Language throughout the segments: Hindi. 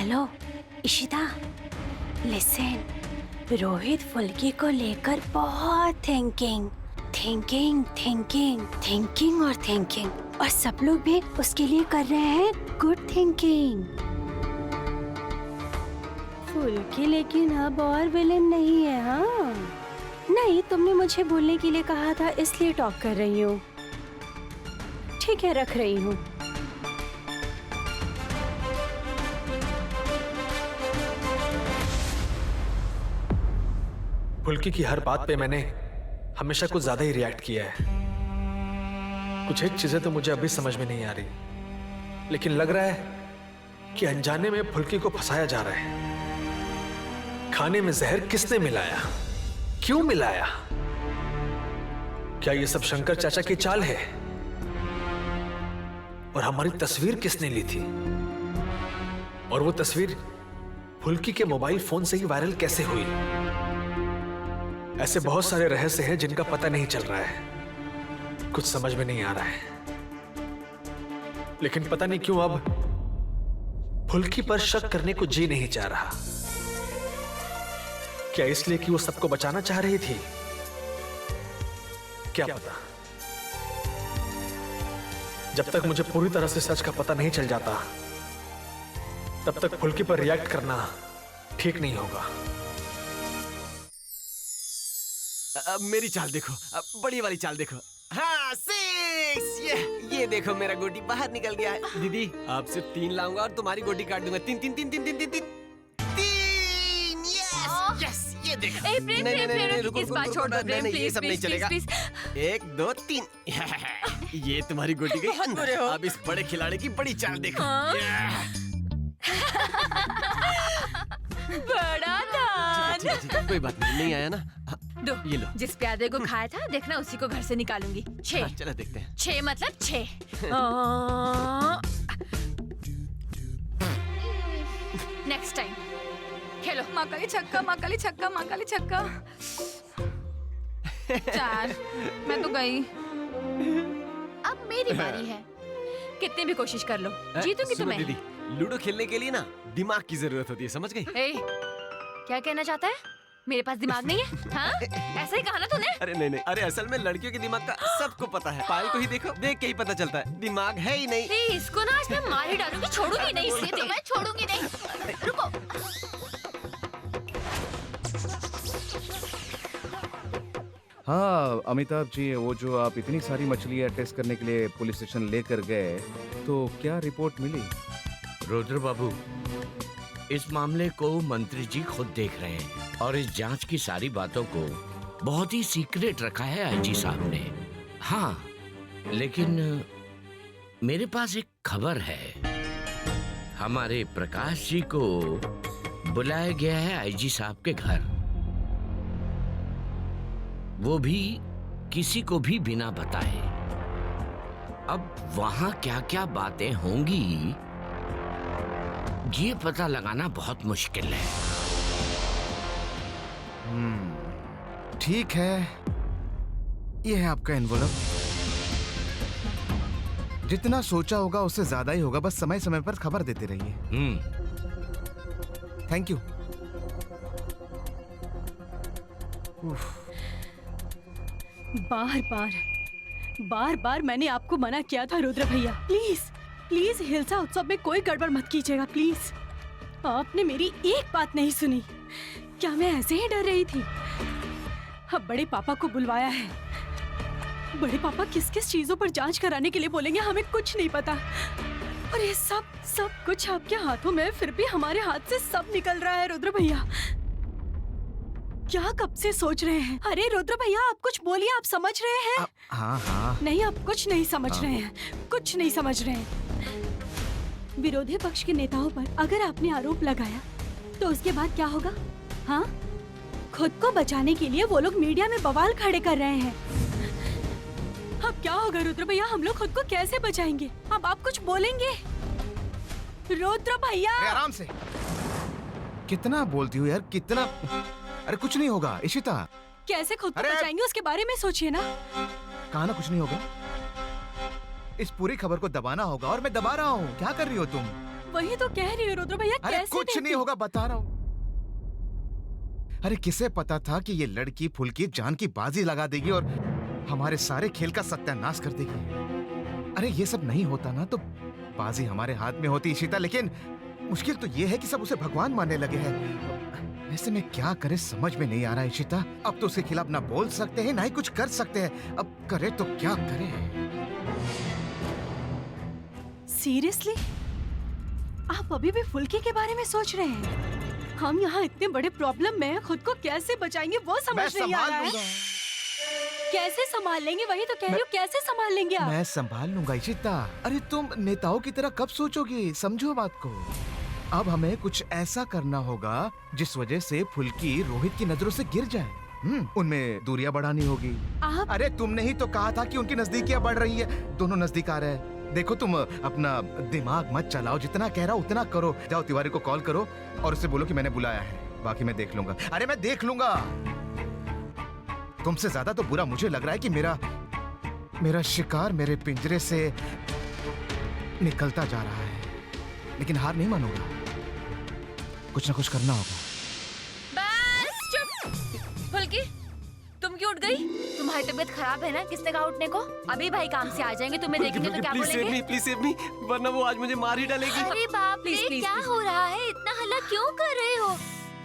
हेलो इशिता, लिसन, रोहित फुल्की को लेकर बहुत थिंकिंग और थिंकिंग, और सब लोग भी उसके लिए कर रहे हैं गुड थिंकिंग। फुल्की लेकिन अब और विलेन नहीं है। हाँ नहीं, तुमने मुझे बोलने के लिए कहा था, इसलिए टॉक कर रही हूँ। ठीक है, रख रही हूँ। फुल्की की हर बात पे मैंने हमेशा कुछ ज्यादा ही रिएक्ट किया है। कुछ एक चीजें तो मुझे अभी समझ में नहीं आ रही, लेकिन लग रहा है कि अनजाने में फुल्की को फंसाया जा रहा है। खाने में जहर किसने मिलाया, क्यों मिलाया? क्या ये सब शंकर चाचा की चाल है? और हमारी तस्वीर किसने ली थी? और वो तस्वीर फुल्की के मोबाइल फोन से ही वायरल कैसे हुई? ऐसे बहुत सारे रहस्य हैं जिनका पता नहीं चल रहा है। कुछ समझ में नहीं आ रहा है, लेकिन पता नहीं क्यों अब फुल्की पर शक करने को जी नहीं चाह रहा। क्या इसलिए कि वो सबको बचाना चाह रही थी? क्या पता। जब तक मुझे पूरी तरह से सच का पता नहीं चल जाता, तब तक फुल्की पर रिएक्ट करना ठीक नहीं होगा। अब मेरी चाल देखो, अब बड़ी वाली चाल देखो। हाँ, 6। ये देखो मेरा गोटी बाहर निकल गया है। दीदी, आप सिर्फ 3 लाऊंगा और तुम्हारी गोटी काट दूंगा। 3 3 3 3 3 3 3 3। यस यस, ये देखो। प्रेम, इस बात छोड़ दो। प्रेम, ये सब नहीं चलेगा। 1 2 3। ये तुम्हारी गोटी गई अंदर। अब इस बड़े खिलाड़ी की बड़ी चाल देखो। बड़ा दान। कोई बात नहीं आया ना। दो, ये लो। जिस प्यादे को खाया था, देखना उसी को घर से निकालूंगी। 6। चलो देखते हैं। 6 मतलब 6। नेक्स्ट टाइम खेलो। माकाली छक्का, माकाली छक्का, माकाली छक्का। 4। मैं तो गई। अब मेरी बारी है। कितनी भी कोशिश कर लो, जीतूंगी सुनो तुम्हें। दीदी, लूडो खेलने के लिए ना दिमाग की जरूरत होती है, समझ गई? ए, क्या कहना चाहता है? मेरे पास दिमाग नहीं है? हाँ? ऐसा ही कहा ना तूने? अरे नहीं, अरे असल में लड़कियों के दिमाग का सबको पता है। पायल को ही देखो, देख के ही पता चलता है, दिमाग है ही नहीं। इसको ना आज मैं मार ही डालूंगी, छोड़ूंगी नहीं इसे तो मैं छोड़ूंगी नहीं। रुको। हाँ अमिताभ जी, वो जो आप इतनी सारी मछलियाँ टेस्ट करने के लिए पुलिस स्टेशन लेकर गए, तो क्या रिपोर्ट मिली? रुद्र बाबू, इस मामले को मंत्री जी खुद देख रहे हैं और इस जांच की सारी बातों को बहुत ही सीक्रेट रखा है आईजी साहब ने। हाँ, लेकिन मेरे पास एक खबर है। हमारे प्रकाश जी को बुलाया गया है आईजी साहब के घर, वो भी किसी को भी बिना बताए। अब वहां क्या क्या बातें होंगी ये पता लगाना बहुत मुश्किल है। ठीक है, ये है आपका एनवलप। जितना सोचा होगा उससे ज्यादा ही होगा, बस समय समय पर खबर देते रहिए। Thank you. बार बार मैंने आपको मना किया था रुद्र भैया, प्लीज हिल्सा उत्सव में कोई गड़बड़ मत कीजिएगा प्लीज। आपने मेरी एक बात नहीं सुनी। क्या मैं ऐसे ही डर रही थी? अब बड़े पापा को बुलवाया है। बड़े पापा किस किस चीजों पर जांच कराने के लिए बोलेंगे, हमें कुछ नहीं पता। और ये सब कुछ आपके हाथों में, फिर भी हमारे हाथ से सब निकल रहा है रुद्र भैया। क्या कब से सोच रहे हैं? अरे रुद्र भैया, आप कुछ बोलिए, आप समझ रहे हैं? हाँ। नहीं, आप कुछ नहीं समझ रहे हैं, कुछ नहीं समझ रहे हैं। विरोधी पक्ष के नेताओं पर अगर आपने आरोप लगाया तो उसके बाद क्या होगा? हाँ, खुद को बचाने के लिए वो लोग मीडिया में बवाल खड़े कर रहे हैं। अब क्या होगा रुद्र भैया? हम लोग खुद को कैसे बचाएंगे? अब आप कुछ बोलेंगे? रुद्र भैया आराम से। कितना बोलती हो यार, कितना। अरे कुछ नहीं होगा इशिता। कैसे खुद को बचाएंगे उसके बारे में सोचिए ना। कहा ना कुछ नहीं होगा। इस पूरी खबर को दबाना होगा और मैं दबा रहा हूँ। क्या कर रही हो तुम? वही तो कह रही हूँ रुद्र भैया, अरे कैसे कुछ नहीं होगा, बता रहा हूँ। अरे किसे पता था कि ये लड़की फुल्की जान की बाजी लगा देगी और हमारे सारे खेल का सत्यानाश कर देगी। अरे ये सब नहीं होता ना तो बाजी हमारे हाथ में होती इशिता, लेकिन मुश्किल तो ये है कि सब उसे भगवान मानने लगे हैं। ऐसे में क्या करे समझ में नहीं आ रहा है इशिता। अब तो उसके खिलाफ ना बोल सकते हैं ना ही कुछ कर सकते हैं। अब करे तो क्या करे? सीरियसली आप अभी भी फुल्की के बारे में सोच रहे हैं? हम यहाँ इतने बड़े प्रॉब्लम में हैं, खुद को कैसे बचाएंगे वो मैं समझ नहीं आ संभाल रहा है। लूंगा। कैसे संभाल लेंगे? वही तो कह रही हूँ, कैसे संभाल लेंगे आप? मैं संभाल लूंगा इशिता। अरे तुम नेताओं की तरह कब सोचोगी? समझो बात को। अब हमें कुछ ऐसा करना होगा जिस वजह से फुल्की रोहित की नजरों से गिर जाए। उनमें दूरियां बढ़ानी होगी। आप अरे तुमने ही तो कहा था कि उनकी नजदीकियां बढ़ रही है, दोनों नजदीक आ रहे हैं। देखो तुम अपना दिमाग मत चलाओ, जितना कह रहा उतना करो। जाओ तिवारी को कॉल करो और उससे बोलो कि मैंने बुलाया है, बाकी मैं देख लूंगा। अरे मैं देख लूंगा। तुमसे ज्यादा तो बुरा मुझे लग रहा है कि मेरा शिकार मेरे पिंजरे से निकलता जा रहा है, लेकिन हार नहीं मानूंगा। कुछ ना कुछ करना होगा। बस चुप। फुल्की, तुम क्यों उठ गई? तुम्हारी तबीयत खराब है ना? किसने कहा उठने को? अभी भाई काम से आ जाएंगे, तुम्हें देखेंगे तो क्या बोलेंगे? प्लीज सेव मी, वरना वो आज मुझे मार ही डालेगी। अरे बाप रे, Please, please, क्या please. हो रहा है? इतना हल्ला क्यों कर रहे हो?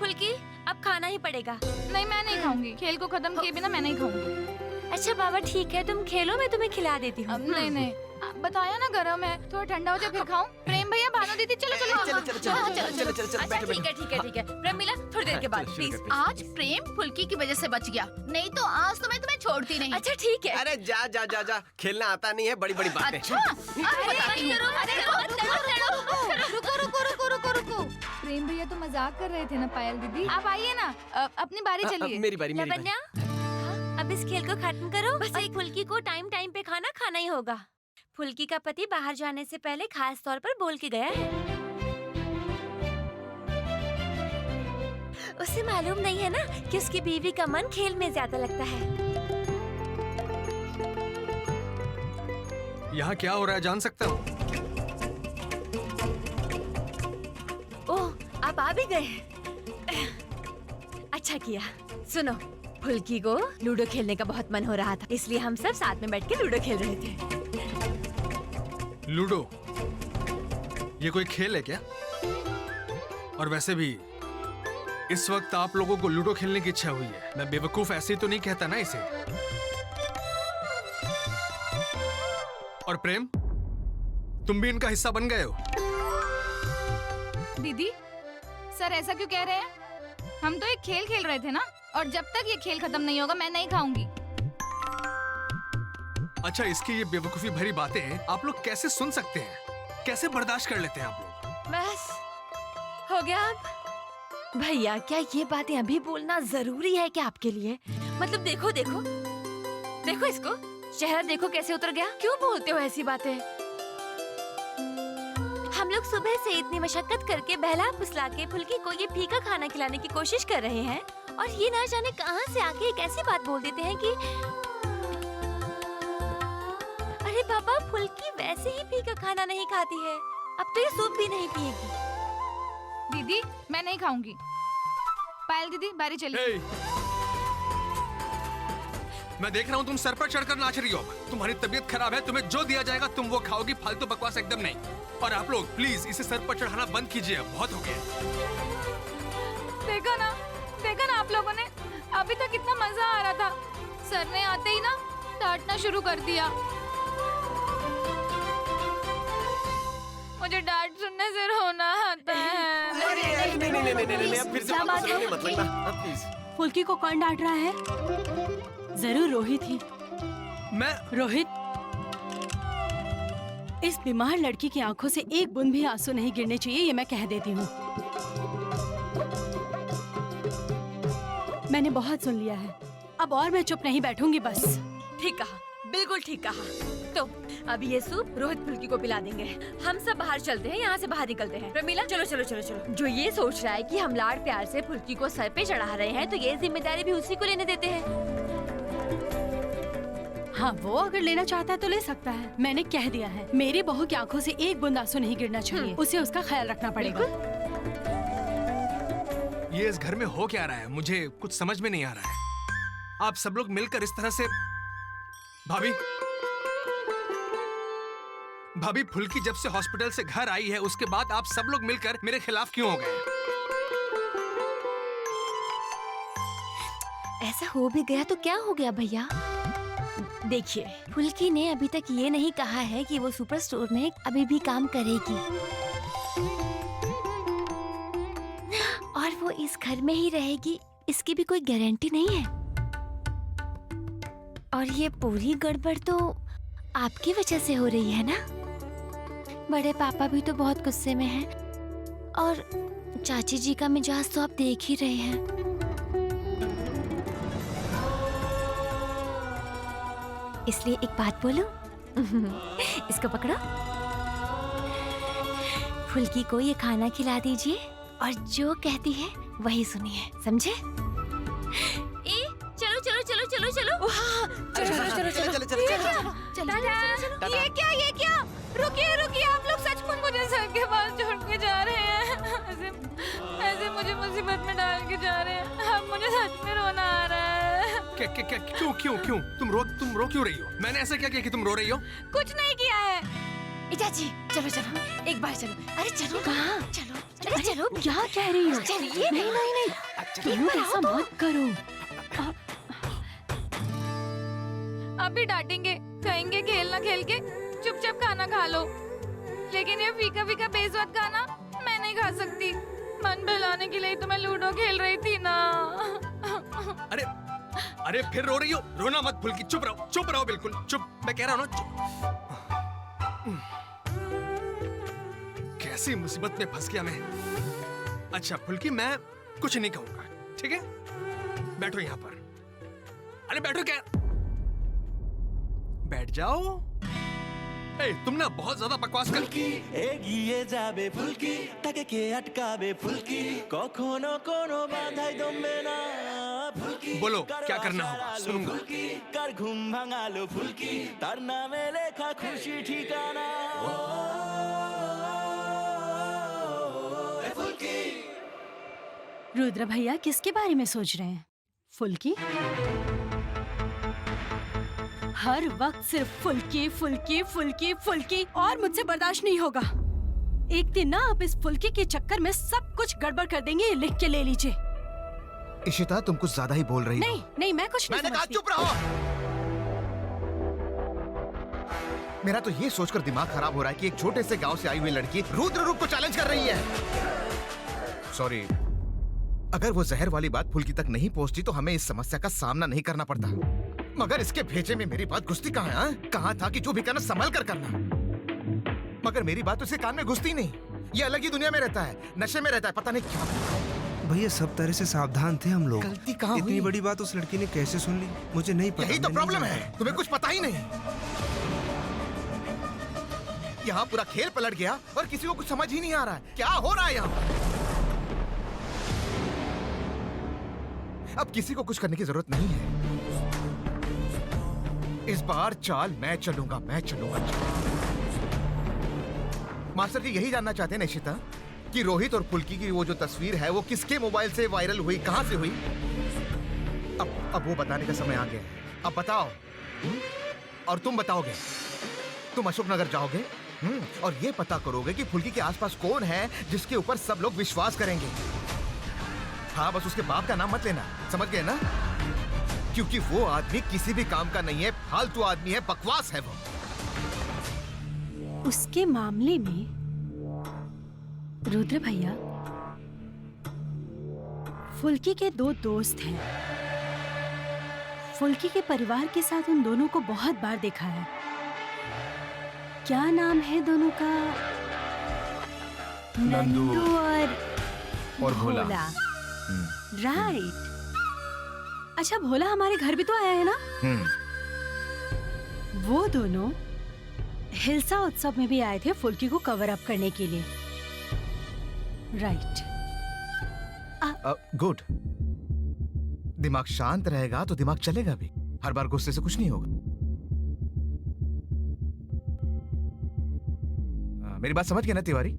फुल्की, अब खाना ही पड़ेगा। नहीं, मैं नहीं खाऊंगी। खेल को खत्म किए बिना मैं नहीं खाऊंगी। अच्छा बाबा ठीक है, तुम खेलो, मैं तुम्हें खिला देती हूँ। अब नहीं नहीं, बताया ना गरम है, थोड़ा ठंडा हो जाए फिर खाऊं। प्रेम भैया, भानु दीदी, चलो चलो चलो, चलो, चलो, हाँ, चलो, चलो, चलो, अच्छा बैठो, ठीक है ठीक है ठीक है। प्रमिला थोड़ी देर के बाद प्लीज। आज प्रेम फुल्की की वजह से बच गया, नहीं तो आज तो मैं तुम्हें छोड़ती नहीं। अच्छा ठीक है। अरे जा जा जा जा, खेलना आता नहीं है, बड़ी बड़ी बातें। अच्छा, अरे बताती हूँ। रुको रुको रुको रुको रुको। प्रेम भैया तो मजाक कर रहे थे ना पायल दीदी। आप आइए ना, अपनी बारी चलिए। मेरी बारी, मेरी बारी। लवन्या, अब इस खेल को खत्म करो। बस एक फुल्की को टाइम टाइम पे खाना खाना ही होगा। फुल्की का पति बाहर जाने से पहले खास तौर पर बोल के गया है। उसे मालूम नहीं है ना कि उसकी बीवी का मन खेल में ज्यादा लगता है। यहाँ क्या हो रहा है जान सकता हूँ? ओह, आप आ भी गए। अच्छा किया। सुनो, फुल्की को लूडो खेलने का बहुत मन हो रहा था, इसलिए हम सब साथ में बैठ के लूडो खेल रहे थे। लूडो? ये कोई खेल है क्या? और वैसे भी इस वक्त आप लोगों को लूडो खेलने की इच्छा हुई है। मैं बेवकूफ ऐसे ही तो नहीं कहता ना इसे। और प्रेम, तुम भी इनका हिस्सा बन गए हो। दीदी, सर ऐसा क्यों कह रहे हैं? हम तो एक खेल खेल रहे थे ना, और जब तक ये खेल खत्म नहीं होगा मैं नहीं खाऊंगी। अच्छा, इसकी ये बेवकूफी भरी बातें आप लोग कैसे सुन सकते हैं? कैसे बर्दाश्त कर लेते हैं आप लोग? बस हो गया। अब भैया, क्या ये बातें अभी बोलना जरूरी है क्या आपके लिए? मतलब देखो देखो देखो, इसको चेहरा देखो कैसे उतर गया। क्यों बोलते हो ऐसी बातें? हम लोग सुबह से इतनी मशक्कत करके बहला फुसला के फुल्की को ये फीका खाना खिलाने की कोशिश कर रहे हैं, और ये ना जाने कहां से आके एक ऐसी बात बोल देते हैं कि अरे पापा, फुल्की वैसे ही फीका खाना नहीं खाती है, अब तो ये सूप भी नहीं पिएगी। दीदी, मैं नहीं खाऊंगी। पायल दीदी, बारी चलिए। Hey! मैं देख रहा हूँ तुम सर पर चढ़कर नाच रही हो। तुम्हारी तबीयत खराब है, तुम्हें जो दिया जाएगा तुम वो खाओगी। फालतू बकवास एकदम नहीं। और आप लोग प्लीज इसे सर पर चढ़ाना बंद कीजिए, बहुत हो गया। देखा ना आप लोगों ने, अभी तक कितना मजा आ रहा था, सर ने आते ही ना डांटना शुरू कर दिया। मुझे डांट सुनने से रोना आता है। नहीं, अब फिर से क्या बात है? रोने मत लगना, प्लीज। फुल्की को कौन डांट रहा है? जरूर रोहित ही। मैं रोहित, इस बीमार लड़की की आंखों से एक बूंद भी आंसू नहीं गिरने चाहिए, ये मैं कह देती हूँ। मैंने बहुत सुन लिया है, अब और मैं चुप नहीं बैठूंगी बस। ठीक कहा, बिल्कुल ठीक कहा। तो अभी ये सूप रोहित फुल्की को पिला देंगे। हम सब बाहर चलते हैं, यहाँ से बाहर निकलते हैं। प्रमिला, चलो चलो चलो चलो। जो ये सोच रहा है कि हम लाड़ प्यार से फुल्की को सर पे चढ़ा रहे हैं, तो ये जिम्मेदारी भी उसी को लेने देते हैं। हाँ, वो अगर लेना चाहता है तो ले सकता है। मैंने कह दिया है, मेरी बहू की आंखों से एक बूंद आंसू नहीं गिरना चाहिए। उसे उसका ख्याल रखना पड़ेगा। ये इस घर में हो क्या रहा है? मुझे कुछ समझ में नहीं आ रहा है। आप सब लोग मिलकर इस तरह से। भाभी, भाभी, फुल्की जब से हॉस्पिटल से घर आई है उसके बाद आप सब लोग मिलकर मेरे खिलाफ क्यों हो गए? ऐसा हो भी गया तो क्या हो गया भैया? देखिए, फुल्की ने अभी तक ये नहीं कहा है कि वो सुपर स्टोर में अभी भी काम करेगी और वो इस घर में ही रहेगी, इसकी भी कोई गारंटी नहीं है। और ये पूरी गड़बड़ तो आपकी वजह से हो रही है ना? बड़े पापा भी तो बहुत गुस्से में हैं और चाची जी का मिजाज तो आप देख ही रहे हैं। इसलिए एक बात बोलूं? इसको पकड़ो, फुल्की को ये खाना खिला दीजिए और जो कहती है वही सुनिए, समझे? चलो चलो चलो चलो चलो, चलो। ये क्या? रुकिए, आप लोग सचमुच मुझे सर के पास छोड़ के जा रहे हैं? ऐसे मुझे मुसीबत में डाल के जा रहे हैं। अब मुझे सच में रोना आ रहा है। क्या? क्यों? तुम रो क्यों रही हो? मैंने ऐसा क्या किया कि तुम रो रही हो? कुछ नहीं किया है। चाची चलो, एक बार चलो। अरे चलो, कहाँ? चलो, अरे चलो। क्या कह रही हो? चलिए। नहीं, तुम ऐसा मत करो। अभी डांटेंगे, कहेंगे खेल ना खेल के चुपचाप खाना खा लो। लेकिन ये फीका बेस्वाद खाना मैं नहीं खा सकती। मन बहलाने के लिए तो मैं लूडो खेल रही थी ना। अरे फिर रो रही हो? रोना मत फुल्की, चुप रहो, बिल्कुल चुप। मैं कह रहा हूँ ना, कैसी मुसीबत में फंस गया मैं। अच्छा फुल्की, मैं कुछ नहीं कहूंगा, ठीक है? बैठो यहाँ पर। अरे बैठो, क्या? बैठ जाओ। ए, तुम ना बहुत ज्यादा बकवास कर। এগিয়ে যাবে ফুলকি তাকে কে আটকাবে ফুলকি কখনো কোনো বাধাই দমবে না ফুলকি बोलो क्या करना होगा, सुनूंगा। ফুলকি কার ঘুম ভাঙালো ফুলকি তার নামে লেখা খুশি ঠিকানা ফুলকি रुद्र भैया किसके बारे में सोच रहे हैं? फुल्की? हर वक्त सिर्फ फुल्की और मुझसे बर्दाश्त नहीं होगा। एक दिन ना आप इस फुल्की के चक्कर में सब कुछ गड़बड़ कर देंगे। ये लिख के ले लीजिए। इशिता, तुम कुछ ज्यादा ही बोल रही हो। नहीं, मैं कुछ नहीं मैंने कहा समझती। चुप रहो। मेरा तो ये सोचकर दिमाग खराब हो रहा है कि एक छोटे से गांव से आई हुई लड़की रुद्र रूप को चैलेंज कर रही है। सॉरी, अगर वो जहर वाली बात फुल्की तक नहीं पहुंचती तो हमें इस समस्या का सामना नहीं करना पड़ता। मगर इसके भेजे में मेरी बात घुसती कहाँ है? कहाँ था कि जो भी करना संभल कर करना। मगर मेरी बात उसके कान में घुसती नहीं। ये अलग ही दुनिया में रहता है, नशे में रहता है, पता नहीं क्या। भैया सब तरह से सावधान थे हम लोग। गलती कहाँ इतनी हुई? बड़ी बात उस लड़की ने कैसे सुन ली मुझे नहीं पता। यही तो मैं नहीं प्रॉब्लम जानता। है, तुम्हें कुछ पता ही नहीं। यहाँ पूरा खेल पलट गया और किसी को कुछ समझ ही नहीं आ रहा है क्या हो रहा है यहाँ। अब किसी को कुछ करने की जरूरत नहीं है। इस बार चाल मैं चलूंगा। मास्टर जी यही जानना चाहते हैं निशिता कि रोहित और फुल्की की वो जो तस्वीर है वो किसके मोबाइल से वायरल हुई, कहां से हुई? अब वो बताने का समय आ गया है। अब बताओ। और तुम बताओगे? तुम अशोकनगर जाओगे और ये पता करोगे कि फुल्की के आसपास कौन है जिसके ऊपर सब लोग विश्वास करेंगे। हाँ, बस उसके बाप का नाम मत लेना, समझ गए ना? क्योंकि वो आदमी किसी भी काम का नहीं है, फालतू आदमी है, बकवास है वो। उसके मामले में रुद्र भैया, फुल्की के दो दोस्त हैं। फुल्की के परिवार के साथ उन दोनों को बहुत बार देखा है। क्या नाम है दोनों का? नंदू और भोला। राइट। अच्छा, भोला हमारे घर भी तो आया है ना? वो दोनों हिल्सा उत्सव में भी आए थे फुल्की को कवर अप करने के लिए। राइट। गुड। दिमाग शांत रहेगा तो दिमाग चलेगा भी। हर बार गुस्से से कुछ नहीं होगा। मेरी बात समझ गए ना तिवारी?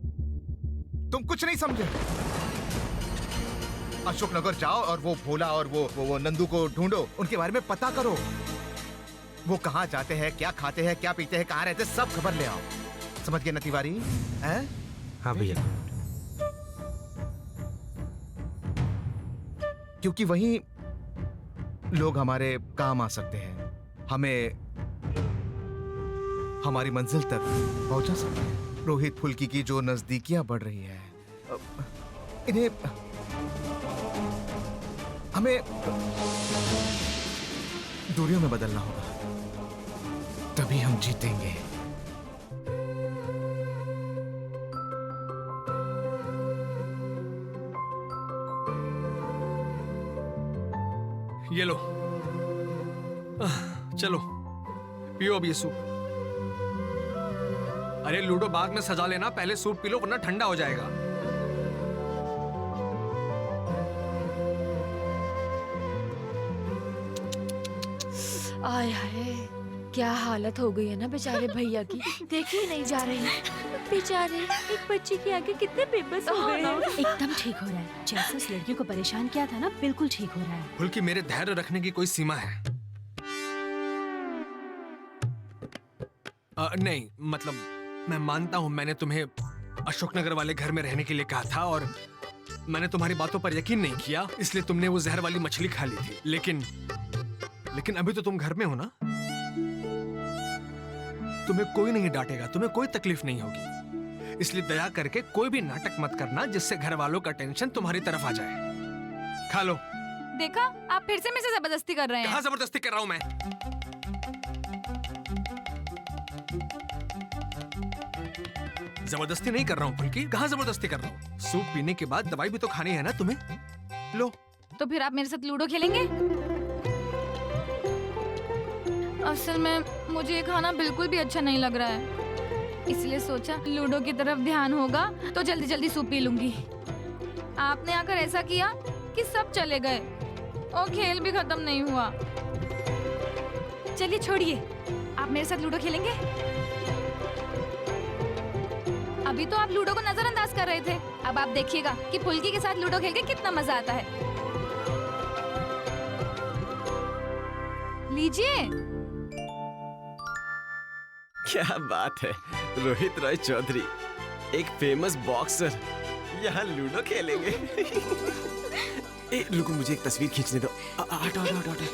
तुम कुछ नहीं समझे। अशोकनगर जाओ और वो भोला और वो नंदू को ढूंढो, उनके बारे में पता करो। वो कहाँ जाते हैं, क्या खाते हैं, क्या पीते हैं, कहाँ रहते हैं, सब खबर ले आओ। समझ गए ना तिवारी? हैं? हाँ भैया। क्योंकि वहीं लोग हमारे काम आ सकते हैं, हमें हमारी मंजिल तक पहुंचा सकते हैं। रोहित फुल्की की जो नजदीकियां बढ़ रही है, इन्हें हमें दूरियों में बदलना होगा, तभी हम जीतेंगे। ये लो, चलो पियो अब ये सूप। अरे लूडो बाद में सजा लेना, पहले सूप पी लो वरना ठंडा हो जाएगा। आय हाय, क्या हालत हो गई है ना बेचारे भैया की, देखी नहीं जा रही है। बेचारे एक बच्चे के आगे कितने बेबस हो गए हैं। एकदम ठीक हो रहा है, जैसे उस लड़की को परेशान किया था ना, बिल्कुल ठीक हो रहा है। फुल्की, मेरे धैर्य रखने की कोई सीमा है? नहीं, मतलब मैं मानता हूं मैंने तुम्हें अशोकनगर वाले घर में रहने के लिए कहा था और मैंने तुम्हारी बातों पर यकीन नहीं किया, इसलिए तुमने वो जहर वाली मछली खा ली थी। लेकिन अभी तो तुम घर में हो ना, तुम्हें कोई नहीं डांटेगा, तुम्हें कोई तकलीफ नहीं होगी। इसलिए दया करके कोई भी नाटक मत करना जिससे घर वालों का टेंशन तुम्हारी तरफ आ जाए। खा लो। देखा, आप फिर से मुझसे जबरदस्ती कर रहे हैं। कहाँ जबरदस्ती कर रहा हूं मैं? जबरदस्ती नहीं कर रहा हूँ फुल्की, कहाँ जबरदस्ती कर रहा हूँ? सूप पीने के बाद दवाई भी तो खानी है ना तुम्हें, लो। तो फिर आप मेरे साथ लूडो खेलेंगे? असल में मुझे ये खाना बिल्कुल भी अच्छा नहीं लग रहा है, इसलिए सोचा लूडो की तरफ ध्यान होगा तो जल्दी जल्दी सूप पी लूंगी। आपने आकर ऐसा किया कि सब चले गए और खेल भी खत्म नहीं हुआ। चलिए छोड़िए, आप मेरे साथ लूडो खेलेंगे? अभी तो आप लूडो को नजरअंदाज कर रहे थे, अब आप देखिएगा कि फुल्की के साथ लूडो खेल के कितना मजा आता है। लीजिए। क्या बात है, रोहित रॉय चौधरी, एक फेमस बॉक्सर, यहाँ लूडो खेलेंगे। ए, रुको, मुझे एक तस्वीर खींचने दो। हटो हटो हटो हटो।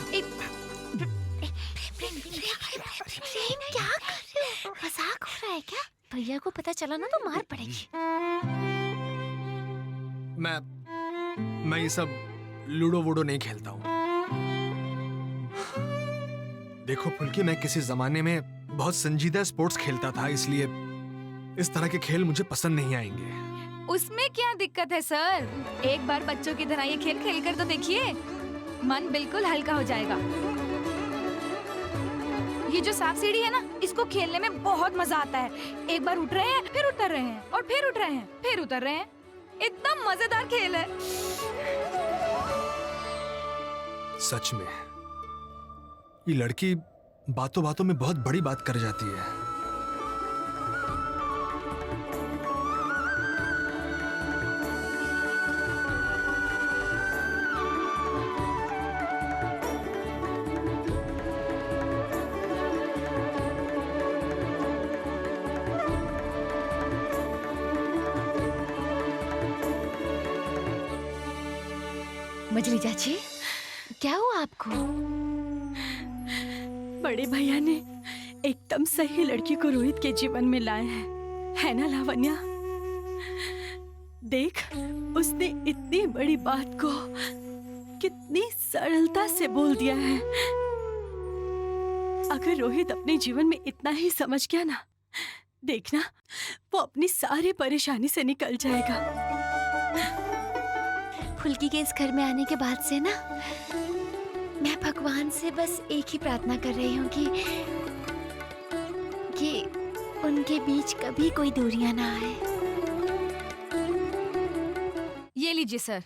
क्या कर रहे हो? मजाक हो रहा है क्या? भैया को पता चला ना तो मार पड़ेगी। मैं ये सब लूडो वूडो नहीं खेलता हूँ। देखो फुल्की, मैं किसी जमाने में बहुत संजीदा स्पोर्ट्स खेलता था, इसलिए इस तरह के खेल मुझे पसंद नहीं आएंगे। उसमें क्या दिक्कत है सर? एक बार बच्चों की तरह ये खेल खेल कर तो देखिए, मन बिल्कुल हल्का हो जाएगा। ये जो सांप सीढ़ी है ना, इसको खेलने में बहुत मजा आता है। एक बार उठ रहे हैं, फिर उतर रहे हैं, और फिर उठ रहे हैं, फिर उतर रहे हैं। एकदम मजेदार खेल है। सच में ये लड़की बातों बातों में बहुत बड़ी बात कर जाती है। मजली चाची, क्या हुआ आपको? बड़े भैया ने एकदम सही लड़की को रोहित के जीवन में लाए हैं, है ना लावण्या? देख, उसने इतनी बड़ी बात को कितनी सरलता से बोल दिया है। अगर रोहित अपने जीवन में इतना ही समझ गया ना, देखना वो अपनी सारी परेशानी से निकल जाएगा। फुल्की के इस घर में आने के बाद से ना, मैं भगवान से बस एक ही प्रार्थना कर रही हूँ कि उनके बीच कभी कोई दूरियां ना आए। ये लीजिए सर।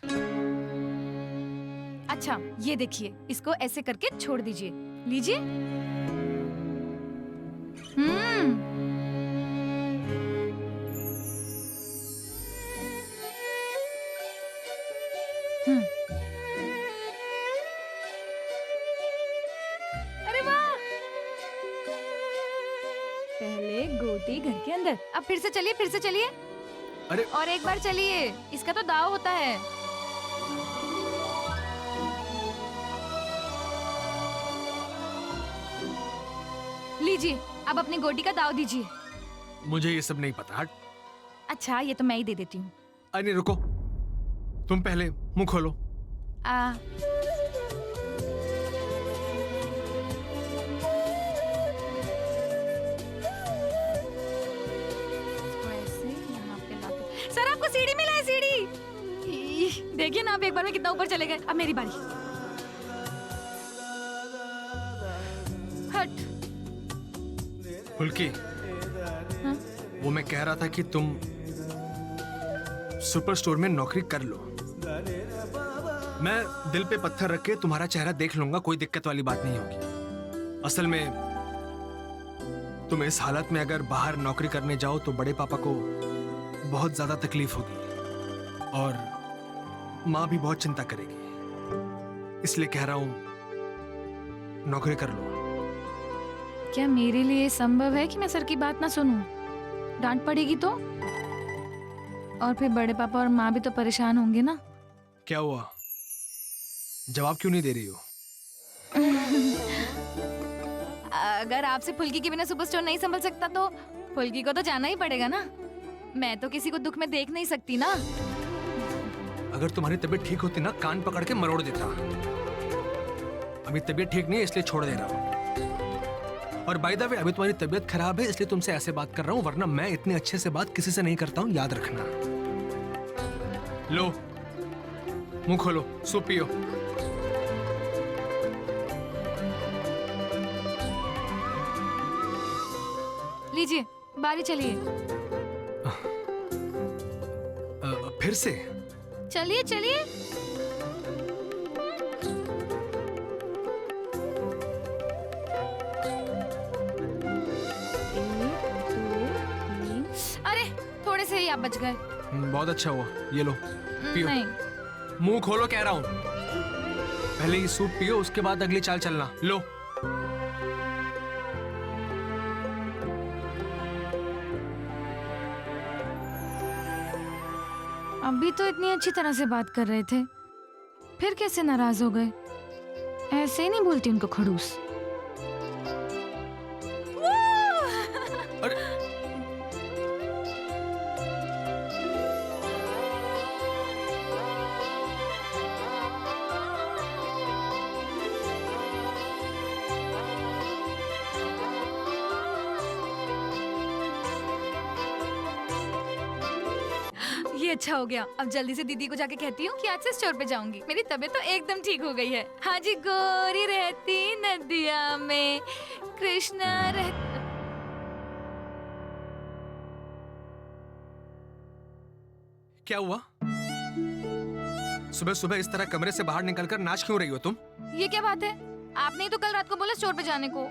अच्छा, ये देखिए, इसको ऐसे करके छोड़ दीजिए। लीजिए। अंदर। अब फिर से चलिए, फिर से चलिए। अरे और एक बार चलिए, इसका तो दाव होता है। लीजिए, अब अपनी गोटी का दाव दीजिए। मुझे ये सब नहीं पता। हट। अच्छा, ये तो मैं ही दे देती हूँ। अरे रुको, तुम पहले मुंह खोलो। ऐसे यहाँ पे लाके। सर आपको सीढ़ी मिला है, सीढ़ी। देखिए ना आप एक बार में कितना ऊपर चले गए। अब मेरी बारी। हट। फुल्की, हाँ? वो मैं कह रहा था कि तुम सुपर स्टोर में नौकरी कर लो। मैं दिल पे पत्थर रख के तुम्हारा चेहरा देख लूंगा, कोई दिक्कत वाली बात नहीं होगी। असल में तुम इस हालत में अगर बाहर नौकरी करने जाओ तो बड़े पापा को बहुत ज्यादा तकलीफ होगी और माँ भी बहुत चिंता करेगी। इसलिए कह रहा हूं नौकरी कर लो। क्या मेरे लिए संभव है कि मैं सर की बात ना सुनूं? डांट पड़ेगी तो? और फिर बड़े पापा और माँ भी तो परेशान होंगे ना। क्या हुआ, जवाब क्यों नहीं दे रही हो? अगर आपसे फुल्की के बिना सुपर स्टोर नहीं संभल सकता तो फुल्की को तो जाना ही पड़ेगा ना। मैं तो किसी को दुख में देख नहीं सकती ना। अगर तुम्हारी तबीयत ठीक होती ना, कान पकड़ के मरोड़ देता। अभी तबीयत ठीक नहीं है इसलिए छोड़ दे रहा हूं। और बाय द वे, अभी तुम्हारी तबीयत खराब है इसलिए तुमसे ऐसे बात कर रहा हूं, वरना मैं इतने अच्छे से बात किसी से नहीं करता हूं, याद रखना। लो, मुंह खोलो, सूप पियो। लीजिए, बारी चलिए। फिर से? चलिए चलिए। अरे थोड़े से ही आप बच गए। बहुत अच्छा हुआ, ये लो पियो। नहीं। मुंह खोलो कह रहा हूं। पहले ये सूप पियो, उसके बाद अगली चाल चलना। लो। अभी तो इतनी अच्छी तरह से बात कर रहे थे, फिर कैसे नाराज हो गए? ऐसे ही नहीं बोलती उनको खड़ूस। अरे ये अच्छा हो गया। अब जल्दी से दीदी को जाके कहती हूँ कि आज से स्टोर पे जाऊंगी। मेरी तबीयत तो एकदम ठीक हो गई है। हाँ जी, गोरी रहती नदिया में कृष्णा रहता। क्या हुआ? सुबह सुबह इस तरह कमरे से बाहर निकलकर नाच क्यों रही हो तुम? ये क्या बात है? आपने ही तो कल रात को बोला स्टोर पे जाने को।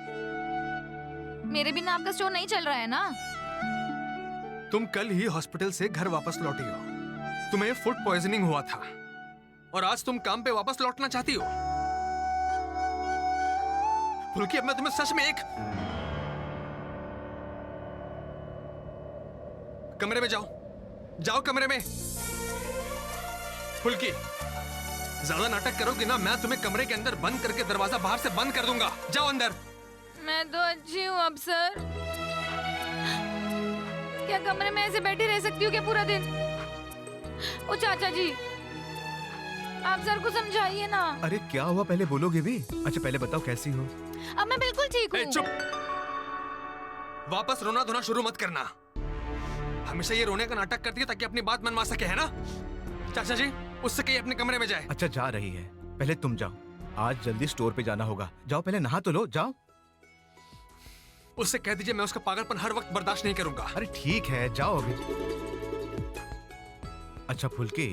मेरे बिना आपका स्टोर नहीं चल रहा है ना। तुम कल ही हॉस्पिटल से घर वापस लौटी हो। तुम्हें फूड पॉइजनिंग हुआ था और आज तुम काम पे वापस लौटना चाहती हो। फुल्की, अब मैं तुम्हें सच में एक कमरे में जाओ, जाओ कमरे में। फुल्की, ज्यादा नाटक करोगी ना, मैं तुम्हें कमरे के अंदर बंद करके दरवाजा बाहर से बंद कर दूंगा। जाओ अंदर। मैं तो अच्छी हूँ अब सर। क्या कमरे में ऐसे बैठी रह सकती हूँ क्या पूरा दिन? ओ चाचा जी, आप सर को समझाइए ना। अरे क्या हुआ, पहले बोलोगे भी? अच्छा पहले बताओ कैसी हो? अब मैं बिल्कुल ठीक हूँ। चुप। वापस रोना धोना शुरू मत करना। हमेशा ये रोने का नाटक करती है ताकि अपनी बात मनवा सके, है ना? चाचा जी, उससे कहीं अपने कमरे में जाए। अच्छा जा रही है, पहले तुम जाओ। आज जल्दी स्टोर पे जाना होगा। जाओ पहले नहा तो लो, जाओ। उससे कह दीजिए मैं उसका पागलपन हर वक्त बर्दाश्त नहीं करूंगा। अरे ठीक है, जाओ अभी। अच्छा फुल्की,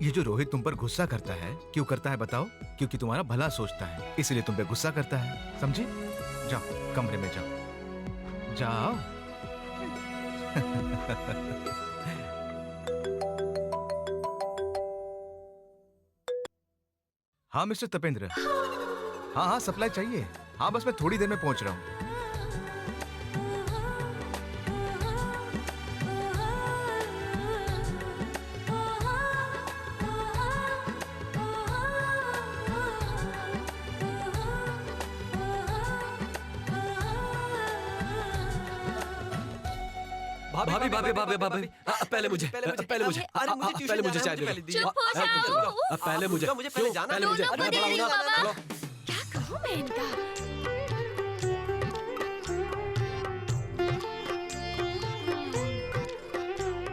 ये जो रोहित तुम पर गुस्सा करता है, क्यों करता है बताओ? क्योंकि तुम्हारा भला सोचता है, इसलिए तुम पे गुस्सा करता है, समझी? जाओ कमरे में जाओ, जाओ। हाँ मिस्टर तपेंद्र। हाँ हाँ सप्लाई चाहिए। हाँ बस मैं थोड़ी देर में पहुंच रहा हूँ। भाभी भाभी भाभी भाभी पहले मुझे पहले मुझे चाय दे दो। चुप हो जाओ। पहले मुझे पहले जाना पहले मुझे दोनों को मैं दे रही हूँ, बुलाऊंगा। बाबा। चलो। क्या करूं मैं इनका?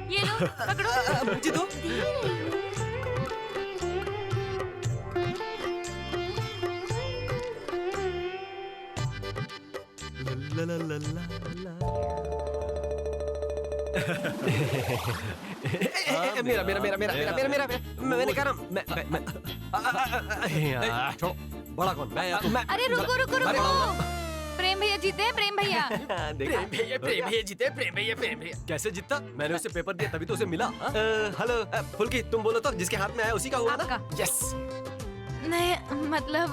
ये लो पकड़ो। मुझे दो। ला ला ला ला ला। मेरा मेरा मेरा मेरा मेरा मेरा मेरा मैंने कहा ना मैं छोड़ो बड़ा कौन मैं अरे रुको रुको रुको, प्रेम भैया जीते हैं, प्रेम भैया। प्रेम भैया जीते प्रेम भैया कैसे जीता? मैंने उसे पेपर दिया तभी तो उसे मिला। हेलो फुल्की, तुम बोलो तो जिसके हाथ में आया उसी का हुआ ना? आपका। यस। नहीं मतलब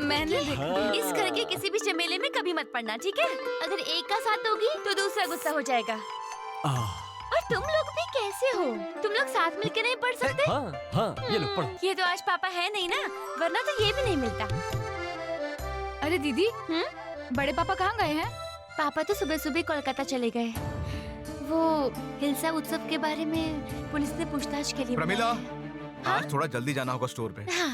मैंने इस घर के किसी भी झमेले में कभी मत पड़ना, ठीक है? अगर एक का साथ होगी तो दूसरा गुस्सा हो जाएगा। और तुम लोग भी कैसे हो? तुम लोग साथ मिलकर नहीं पढ़ सकते? हाँ ये लो पढ़ो। ये तो आज पापा है नहीं ना, वरना तो ये भी नहीं मिलता। अरे दीदी, बड़े पापा कहाँ गए हैं? पापा तो सुबह सुबह कोलकाता चले गए। वो हिल्सा उत्सव के बारे में पुलिस ने पूछताछ के लिए प्रमिला, बुलाया है। आज थोड़ा जल्दी जाना होगा स्टोर पे। हाँ।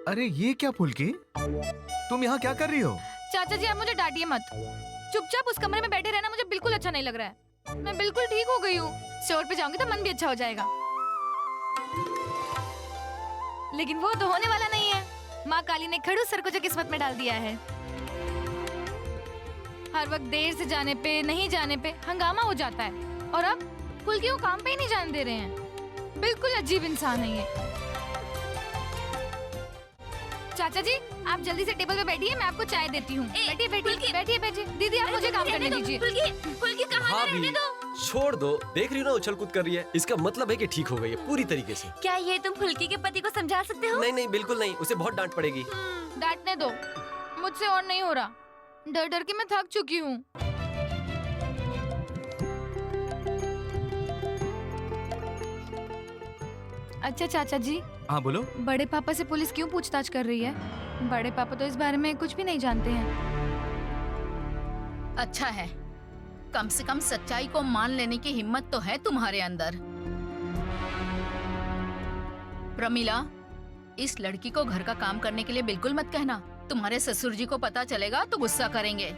अरे ये क्या फुल्की, तुम यहाँ क्या कर रही हो? चाचा जी आप मुझे डांटिए मत, चुपचाप उस कमरे में बैठे रहना मुझे बिल्कुल अच्छा नहीं लग रहा है। मैं बिल्कुल ठीक हो गई हूँ, स्टोर पे जाऊंगी तो मन भी अच्छा हो जाएगा। लेकिन वो तो होने वाला नहीं है। माँ काली ने खड़ूस सर को जो किस्मत में डाल दिया है। हर वक्त देर से जाने पे, नहीं जाने पे हंगामा हो जाता है, और अब फुल्की को काम पे ही नहीं जाने दे रहे हैं। बिल्कुल अजीब इंसान है ये। चाचा जी आप जल्दी से टेबल पे बैठिए, मैं आपको चाय देती हूँ। बैठिए बैठिए बैठिए बैठिए। दीदी आप मुझे काम करने दीजिए। फुल्की कहाँ रहने दो? छोड़ दो, देख रही हो ना उछल कूद कर रही है। इसका मतलब है कि ठीक हो गई है पूरी तरीके से। क्या ये तुम फुल्की के पति को समझा सकते हो? नहीं नहीं बिल्कुल नहीं, उसे बहुत डांट पड़ेगी। डांटने दो, मुझसे और नहीं हो रहा। डर डर के मैं थक चुकी हूँ। अच्छा चाचा जी, हाँ बोलो। बड़े पापा से पुलिस क्यों पूछताछ कर रही है? बड़े पापा तो इस बारे में कुछ भी नहीं जानते हैं। अच्छा है, कम से कम सच्चाई को मान लेने की हिम्मत तो है तुम्हारे अंदर। प्रमिला, इस लड़की को घर का काम करने के लिए बिल्कुल मत कहना। तुम्हारे ससुर जी को पता चलेगा तो गुस्सा करेंगे।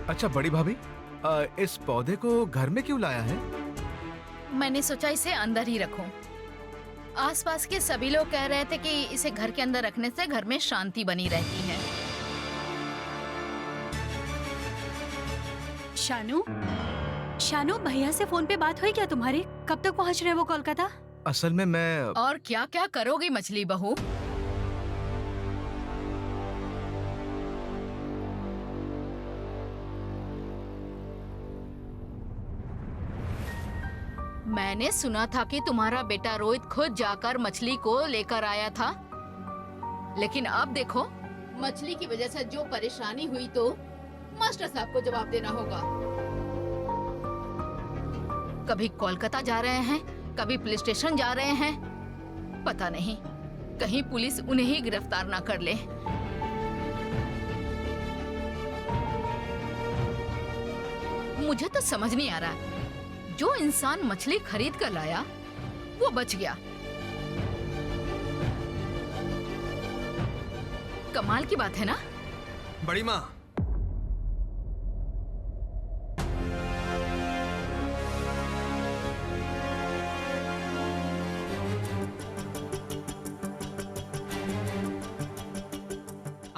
अच्छा बड़ी भाभी, इस पौधे को घर में क्यों लाया है? मैंने सोचा इसे अंदर ही रखूं। आसपास के सभी लोग कह रहे थे कि इसे घर के अंदर रखने से घर में शांति बनी रहती है। शानू, शानू भैया से फोन पे बात हुई क्या तुम्हारी? कब तक पहुंच रहे वो कोलकाता? असल में मैं और क्या क्या करोगी मछली बहू? मैंने सुना था कि तुम्हारा बेटा रोहित खुद जाकर मछली को लेकर आया था, लेकिन अब देखो मछली की वजह से जो परेशानी हुई तो मास्टर साहब को जवाब देना होगा। कभी कोलकाता जा रहे हैं, कभी पुलिस स्टेशन जा रहे हैं। पता नहीं कहीं पुलिस उन्हें ही गिरफ्तार ना कर ले। मुझे तो समझ नहीं आ रहा, जो इंसान मछली खरीद कर लाया वो बच गया। कमाल की बात है ना? बड़ी माँ,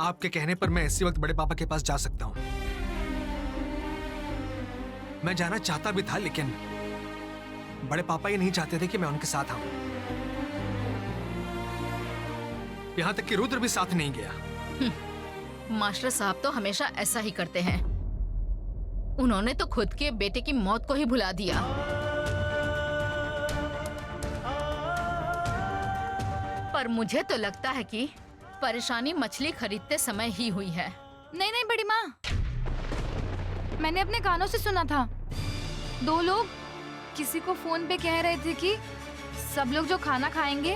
आपके कहने पर मैं इसी वक्त बड़े पापा के पास जा सकता हूं। मैं जाना चाहता भी था, लेकिन बड़े पापा ये नहीं चाहते थे कि मैं उनके साथ आऊं। यहां तक कि रुद्र भी साथ नहीं गया। मास्टर साहब तो हमेशा ऐसा ही करते हैं। उन्होंने तो खुद के बेटे की मौत को ही भुला दिया। पर मुझे तो लगता है कि परेशानी मछली खरीदते समय ही हुई है। नहीं नहीं बड़ी माँ, मैंने अपने कानों से सुना था। 2 लोग किसी को फोन पे कह रहे थे कि सब लोग जो खाना खाएंगे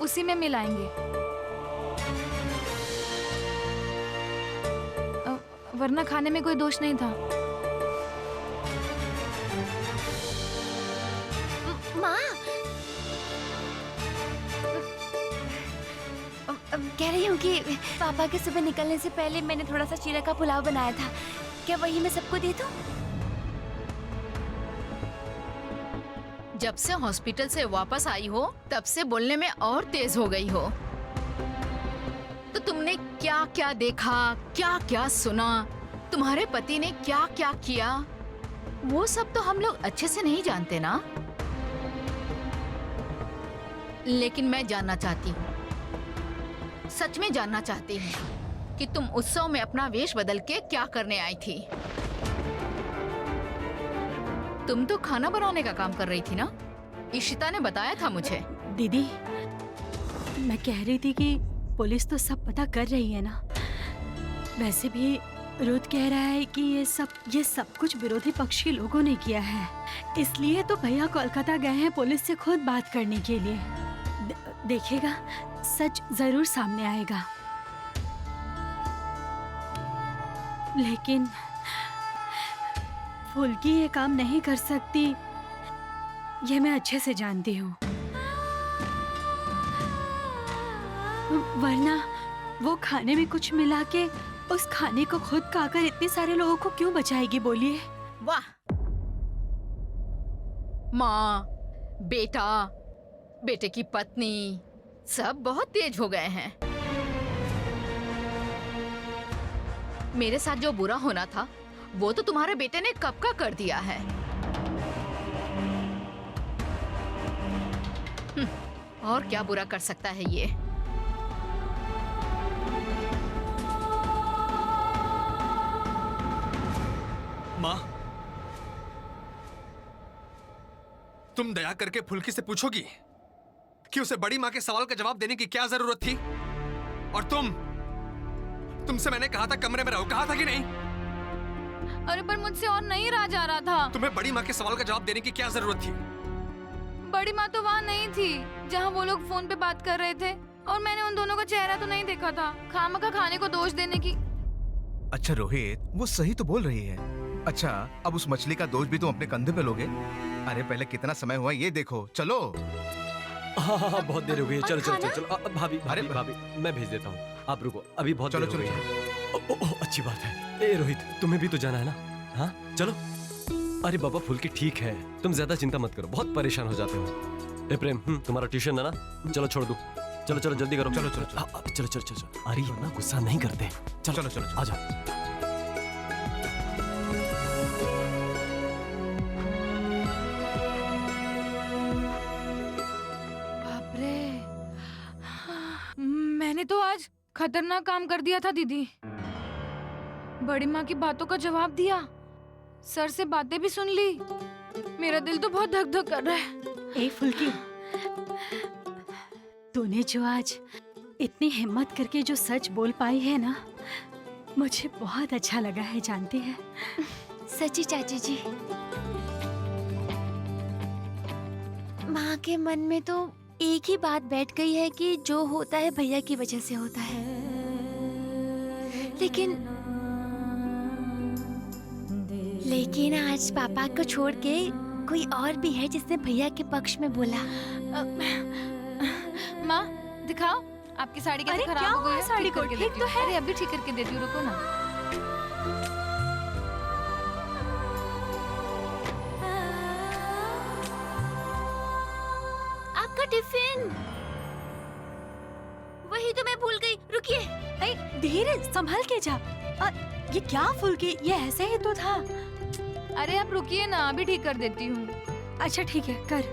उसी में मिलाएंगे। वरना खाने में कोई दोष नहीं था। माँ कह रही हूँ कि पापा के सुबह निकलने से पहले मैंने थोड़ा सा चीरा का पुलाव बनाया था, क्या वही मैं सबको दे दूँ? जब से हॉस्पिटल से वापस आई हो तब से बोलने में और तेज हो गई हो। तो तुमने क्या क्या देखा, क्या क्या सुना, तुम्हारे पति ने क्या क्या किया, वो सब तो हम लोग अच्छे से नहीं जानते ना। लेकिन मैं जानना चाहती हूँ, सच में जानना चाहती हूँ कि तुम उत्सव में अपना वेश बदल के क्या करने आई थी। तुम तो खाना बनाने का काम कर रही थी ना, इशिता ने बताया था मुझे। दीदी, मैं कह रही थी कि पुलिस तो सब पता कर रही है ना। वैसे भी रुद्र कह रहा है कि ये सब कुछ विरोधी पक्ष के लोगों ने किया है, इसलिए तो भैया कोलकाता गए हैं पुलिस से खुद बात करने के लिए। देखिएगा, सच जरूर सामने आएगा। लेकिन फुल्की ये काम नहीं कर सकती, ये मैं अच्छे से जानती हूँ। वरना वो खाने में कुछ मिला के उस खाने को खुद खाकर इतने सारे लोगों को क्यों बचाएगी, बोलिए? वाह, माँ, बेटा, बेटे की पत्नी, सब बहुत तेज हो गए हैं। मेरे साथ जो बुरा होना था वो तो तुम्हारे बेटे ने कब का कर दिया है। और क्या बुरा कर सकता है ये? माँ, तुम दया करके फुल्की से पूछोगी कि उसे बड़ी माँ के सवाल का जवाब देने की क्या जरूरत थी? और तुमसे मैंने कहा था कमरे में रहो, कहा था कि नहीं? अरे पर मुझसे और नहीं रहा जा रहा था। तुम्हें बड़ी माँ के सवाल का जवाब देने की क्या जरूरत थी? बड़ी माँ तो वहाँ नहीं थी जहाँ वो लोग फोन पे बात कर रहे थे, और मैंने उन दोनों का चेहरा तो नहीं देखा था। खामखा खाने को दोष देने की। अच्छा रोहित, वो सही तो बोल रही है। अच्छा, अब उस मछली का दोष भी तुम अपने कंधे पे लोगे? अरे पहले कितना समय हुआ ये देखो, चलो। हाँ, बहुत देर हो गई है। चलो चलो चलो चलो। भाभी अरे भाभी, मैं भेज देता हूँ, आप रुको, अभी बहुत चलो देर हो चलो गई है। अच्छी बात है। ए रोहित, तुम्हें भी तो जाना है ना? हाँ चलो। अरे बाबा, फुल्की ठीक है, तुम ज्यादा चिंता मत करो, बहुत परेशान हो जाते हो। ए प्रेम, तुम्हारा ट्यूशन है ना, चलो छोड़ दो। चलो चलो जल्दी करो। चलो चलो चलो चलो चलो चलो चलो। अरे ये ना गुस्सा नहीं करते। चलो चलो चलो आ जाओ। बाप रे, मैंने तो आज खतरनाक काम कर दिया था दीदी। बड़ी माँ की बातों का जवाब दिया, सर से बातें भी सुन ली। मेरा दिल तो बहुत धक धक कर रहा है। ए फुल्की, तूने जो आज इतनी हिम्मत करके जो सच बोल पाई है ना, मुझे बहुत अच्छा लगा है, जानती है? सच्ची चाची जी, माँ के मन में तो एक ही बात बैठ गई है कि जो होता है भैया की वजह से होता है। लेकिन आज पापा को छोड़ के कोई और भी है जिसने भैया के पक्ष में बोला। माँ दिखाओ, आपकी साड़ी कैसे अरे खराब क्या हो गई हुआ है? साड़ी ठीक को? करके ठीक देती तो हूँ। है। अरे अभी ठीक करके देती हूँ, रुको ना। आपका टिफिन, वही तो मैं भूल गई, रुकिए। ए, धीरे संभल के जा। ये क्या फुल्की, ये ऐसे ही तो था। अरे आप रुकिए ना, अभी ठीक कर देती हूँ। अच्छा ठीक है, कर।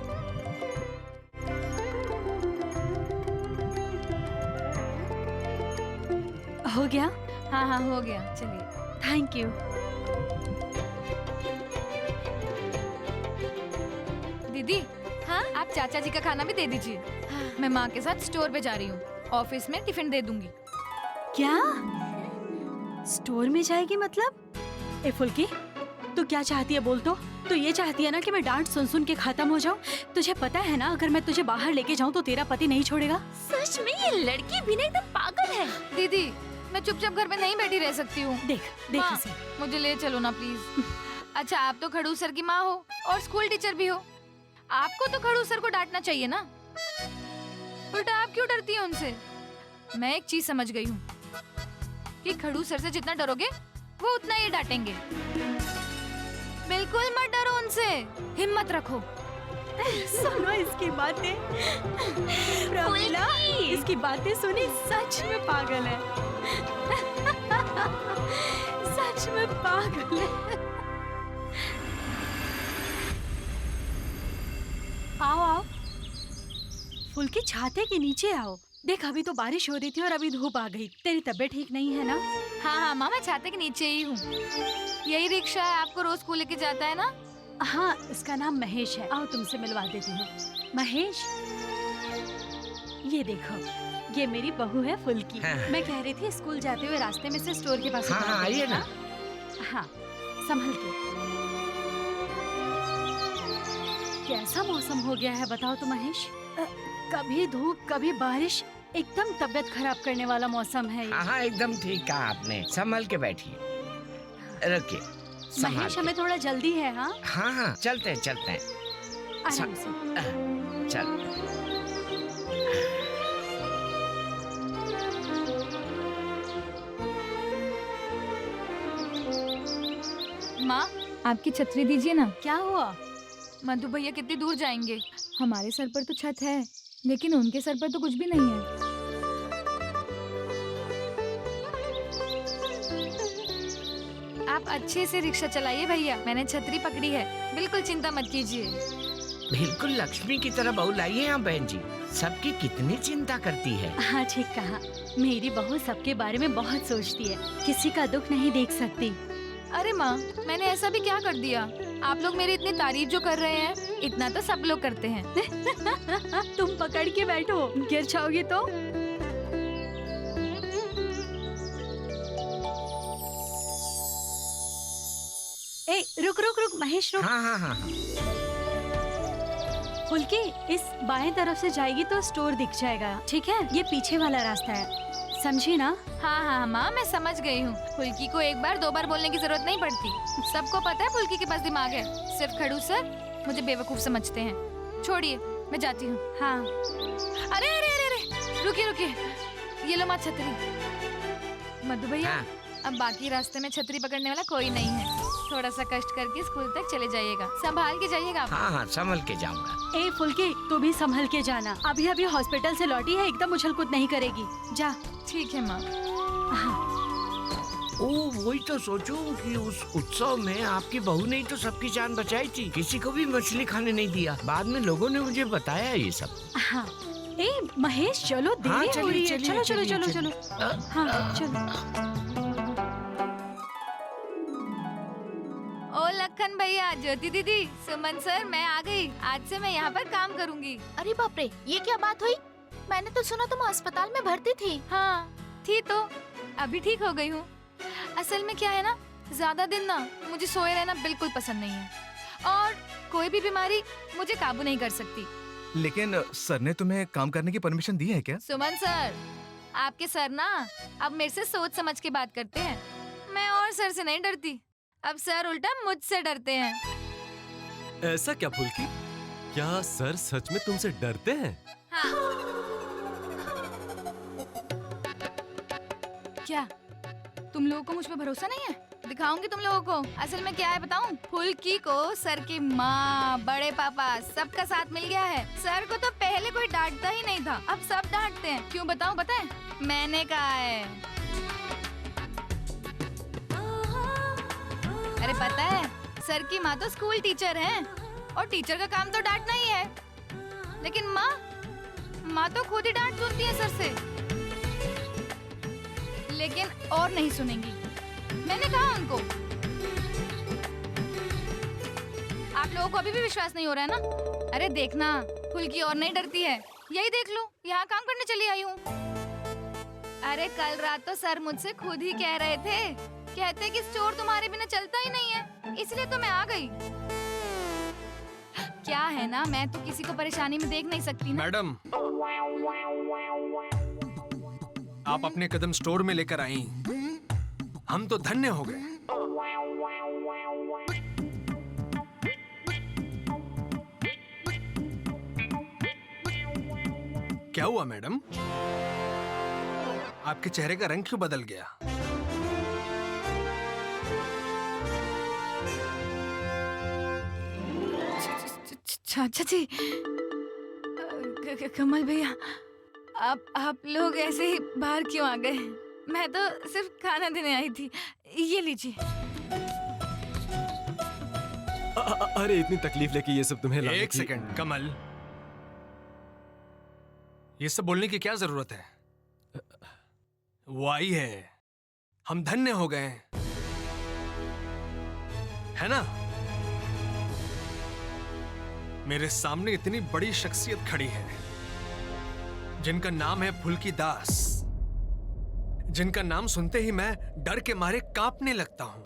हो गया? हाँ हाँ हो गया, चलिए। Thank you. दीदी, हाँ आप चाचा जी का खाना भी दे दीजिए। हाँ। मैं माँ के साथ स्टोर पे जा रही हूँ, ऑफिस में टिफिन दे दूंगी। क्या स्टोर में जाएगी मतलब? ए फुल्की, तू क्या चाहती है बोल तो ये चाहती है ना कि मैं डांट सुन सुन के खत्म हो जाऊं? तुझे पता है ना, अगर मैं तुझे बाहर लेके जाऊं तो तेरा पति नहीं छोड़ेगा। सच में ये लड़की भी ना एकदम पागल है। दीदी मैं चुपचाप घर में नहीं बैठी रह सकती हूँ। देख देख माँ, इसे। मुझे ले चलो ना प्लीज। अच्छा, आप तो खड़ूस सर की माँ हो और स्कूल टीचर भी हो, आपको तो खड़ूस सर को डांटना चाहिए ना, उल्टा आप क्यों डरती हैं उनसे? मैं एक चीज समझ गई हूँ कि खड़ूस सर से जितना डरोगे वो उतना ही डांटेंगे। बिल्कुल मत डरो उनसे, हिम्मत रखो। सुनो इसकी बातें। प्रमिला, इसकी बातें सुनी सच में पागल है। सच में पागल है। आओ आओ, फुल्की छाते के नीचे आओ। देख अभी तो बारिश हो रही थी और अभी धूप आ गई। तेरी तबीयत ठीक नहीं है ना? हाँ हाँ माँ, मैं छाते के नीचे ही हूँ। यही रिक्शा है, आपको रोज स्कूल लेके जाता है ना? हाँ, इसका नाम महेश है। आओ तुमसे मिलवा देती हूँ। महेश, ये देखो, ये मेरी बहू है फुल्की। हाँ। मैं कह रही थी स्कूल जाते हुए रास्ते में से स्टोर के पास हाँ, उतार हाँ, देंगे, आइए ना। हाँ, संभल के। कैसा मौसम हो गया है बताओ तो महेश। कभी धूप कभी बारिश, एकदम तबीयत खराब करने वाला मौसम है ये। हाँ हाँ, एकदम ठीक कहा आपने। संभल के बैठिए, रखिए, संभाल महेश के। हमें थोड़ा जल्दी है। हाँ, हाँ हाँ, चलते हैं चलते हैं। आराम से। चल। माँ, आपकी छतरी दीजिए ना। क्या हुआ? मधु भैया कितनी दूर जाएंगे? हमारे सर पर तो छत है, लेकिन उनके सर पर तो कुछ भी नहीं है। आप अच्छे से रिक्शा चलाइए भैया, मैंने छतरी पकड़ी है, बिल्कुल चिंता मत कीजिए। बिल्कुल लक्ष्मी की तरह बहू लाई है यहाँ बहन जी, सबकी कितनी चिंता करती है। हाँ ठीक कहा, मेरी बहू सबके बारे में बहुत सोचती है, किसी का दुख नहीं देख सकती। अरे माँ, मैंने ऐसा भी क्या कर दिया? आप लोग मेरी इतनी तारीफ जो कर रहे हैं, इतना तो सब लोग करते हैं। तुम पकड़ के बैठो, गिर जाओगी तो। ए, रुक रुक रुक महेश रुक। हाँ हाँ हाँ, फुल्की, इस बाएं तरफ से जाएगी तो स्टोर दिख जाएगा, ठीक है? ये पीछे वाला रास्ता है, समझी ना? हाँ हाँ माँ, मैं समझ गई हूँ। फुल्की को एक बार दो बार बोलने की जरूरत नहीं पड़ती, सबको पता है फुल्की के पास दिमाग है। सिर्फ खड़ूस सर मुझे बेवकूफ समझते हैं। छोड़िए, मैं जाती हूँ। हाँ। अरे अरे अरे अरे, रुकिए रुकिए, ये लो माँ छतरी। मधु भैया, हाँ। अब बाकी रास्ते में छतरी पकड़ने वाला कोई नहीं है, थोड़ा सा कष्ट करके स्कूल तक चले जाइएगा, संभाल के जाइएगा आप। हाँ हाँ, संभल के जाऊंगा। ए फुल्की, तू भी संभल के जाना, अभी अभी हॉस्पिटल से लौटी है, एकदम उछल कूद नहीं करेगी, जा। ठीक है माँ। ओ, वही तो सोचूं कि उस उत्सव में आपकी बहू ने ही तो सबकी जान बचाई थी, किसी को भी मछली खाने नहीं दिया। बाद में लोगों ने मुझे बताया ये सब। हाँ। ए महेश, चलो देरी हाँ, हो चलिए, रही है, चलिए, चलो चलो चलिए, चलो चलो। चलिए। हाँ चलो। ओ लखन भैया, ज्योति दीदी, सुमन सर, मैं आ गई। आज से मैं यहाँ पर काम करूँगी। अरे बाप रे, ये क्या बात हुई? मैंने तो सुना तुम अस्पताल में भर्ती थी। हाँ थी तो, अभी ठीक हो गई हूँ। असल में क्या है ना, ज्यादा दिन ना मुझे सोए रहना बिल्कुल पसंद नहीं है, और कोई भी बीमारी मुझे काबू नहीं कर सकती। लेकिन सर ने तुम्हें काम करने की परमिशन दी है क्या? सुमन सर, आपके सर ना अब मेरे से सोच समझ के बात करते हैं। मैं और सर से नहीं डरती, अब सर उल्टा मुझसे डरते हैं। ऐसा क्या फुल्की? क्या सर सच में तुमसे डरते हैं? हाँ। क्या तुम लोगों को मुझ पे भरोसा नहीं है? दिखाऊंगी तुम लोगों को। असल में क्या है बताऊं? फुल्की को सर की माँ, बड़े पापा, सबका साथ मिल गया है। सर को तो पहले कोई डांटता ही नहीं था, अब सब डांटते हैं। क्यों बताऊं? पता है, मैंने कहा है। अरे पता है, सर की माँ तो स्कूल टीचर है, और टीचर का काम तो डांटना ही है। लेकिन माँ तो खुद ही डांट सुनती है सर से, लेकिन और नहीं सुनेंगी। मैंने कहा उनको। आप लोगों को अभी भी विश्वास नहीं हो रहा है ना? अरे देखना, फुल्की और नहीं डरती है। यही देख लो, यहाँ काम करने चली आई हूँ। अरे कल रात तो सर मुझसे खुद ही कह रहे थे, कहते कि स्टोर तुम्हारे बिना चलता ही नहीं है, इसलिए तो मैं आ गई। क्या है ना, मैं तो किसी को परेशानी में देख नहीं सकती ना। मैडम, आप अपने कदम स्टोर में लेकर आई, हम तो धन्य हो गए। क्या हुआ मैडम? आपके चेहरे का रंग क्यों बदल गया? चाचा जी, कमल भैया, आप लोग ऐसे ही बाहर क्यों आ गए? मैं तो सिर्फ खाना देने आई थी। ये लीजिए। अरे इतनी तकलीफ लेके ये सब तुम्हें लाने एक की- सेकंड कमल, ये सब बोलने की क्या जरूरत है? वो आई है, हम धन्य हो गए, है ना? मेरे सामने इतनी बड़ी शख्सियत खड़ी है जिनका नाम है फुल्की दास, जिनका नाम सुनते ही मैं डर के मारे कांपने लगता हूं।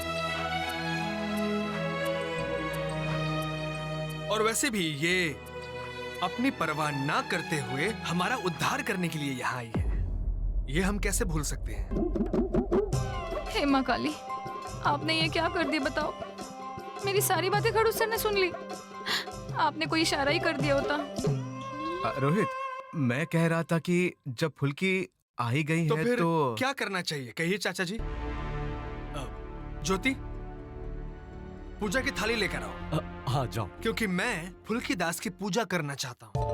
और वैसे भी ये अपनी परवाह ना करते हुए हमारा उद्धार करने के लिए यहाँ आई है। ये हम कैसे भूल सकते हैं? हे माँ काली, आपने ये क्या कर दिया बताओ? मेरी सारी बातें खड़ूस सर ने सुन ली। आपने कोई इशारा ही कर दिया होता। रोहित, मैं कह रहा था कि जब फुल्की आ ही गई तो है फिर तो क्या करना चाहिए, कहिए चाचा जी। ज्योति, पूजा की थाली लेकर आओ, हाँ जाओ। क्योंकि मैं फुल्की दास की पूजा करना चाहता हूँ।